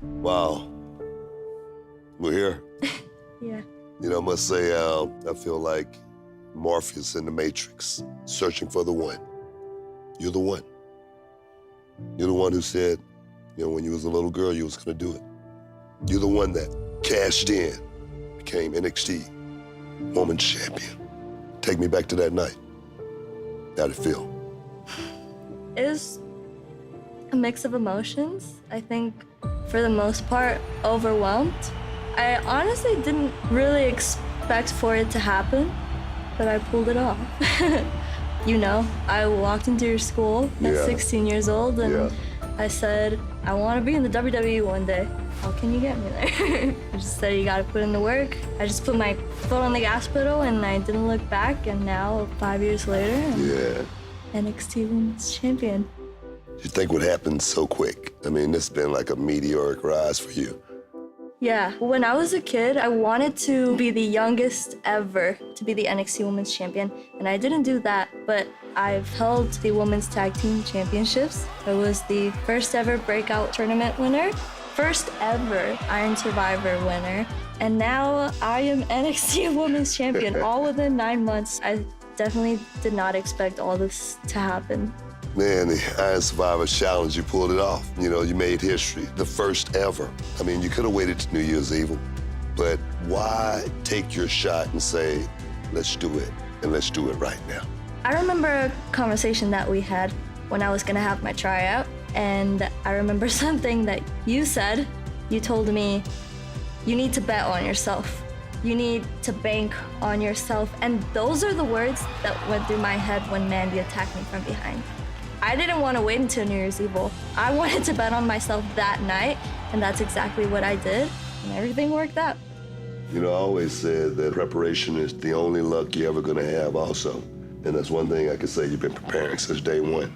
Wow. We're here. Yeah. You know, I must say, I feel like Morpheus in the Matrix, searching for the one. You're the one. You're the one who said, you know, when you was a little girl, you was gonna do it. You're the one that cashed in, became NXT Women's Champion. Take me back to that night. How'd it feel? It was a mix of emotions. I think, for the most part, overwhelmed. I honestly didn't really expect for it to happen, but I pulled it off. You know, I walked into your school at 16 years old and I said, I want to be in the WWE one day. How can you get me there? I just said, you got to put in the work. I just put my foot on the gas pedal and I didn't look back, and now, 5 years later, I'm NXT Women's Champion. You think what happened so quick? I mean, it's been like a meteoric rise for you. Yeah, when I was a kid, I wanted to be the youngest ever to be the NXT Women's Champion, and I didn't do that, but I've held the Women's Tag Team Championships. I was the first ever Breakout Tournament winner, first ever Iron Survivor winner, and now I am NXT Women's Champion, all within 9 months. I definitely did not expect all this to happen. Man, the Iron Survivor Challenge, you pulled it off. You know, you made history, the first ever. I mean, you could have waited to New Year's Eve, but why take your shot and say, let's do it, and let's do it right now? I remember a conversation that we had when I was gonna have my tryout, and I remember something that you said. You told me, you need to bet on yourself. You need to bank on yourself, and those are the words that went through my head when Mandy attacked me from behind. I didn't want to wait until New Year's Eve. I wanted to bet on myself that night, and that's exactly what I did, and everything worked out. You know, I always said that preparation is the only luck you're ever gonna have also. And that's one thing I can say, you've been preparing since day one.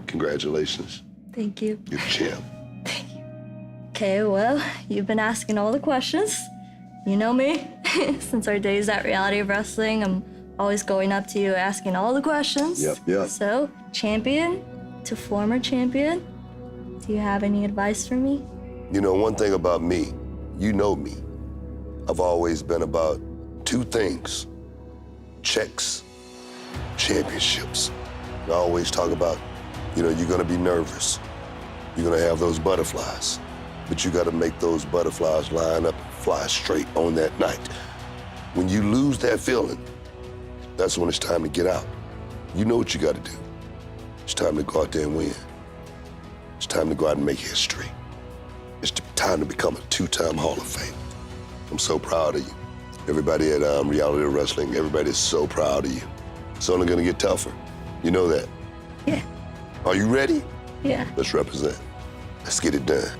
Congratulations. Thank you. You're the champ. Thank you. Okay, well, you've been asking all the questions. You know me. Since our days at Reality of Wrestling, I'm always going up to you asking all the questions. Yep. So, champion to former champion, do you have any advice for me? You know, one thing about me, you know me. I've always been about two things: checks, championships. I always talk about, you know, you're gonna be nervous. You're gonna have those butterflies, but you gotta make those butterflies line up and fly straight on that night. When you lose that feeling, that's when it's time to get out. You know what you gotta do. It's time to go out there and win. It's time to go out and make history. It's time to become a two-time Hall of Fame. I'm so proud of you. Everybody at Reality of Wrestling, everybody is so proud of you. It's only gonna get tougher. You know that? Yeah. Are you ready? Yeah. Let's represent. Let's get it done.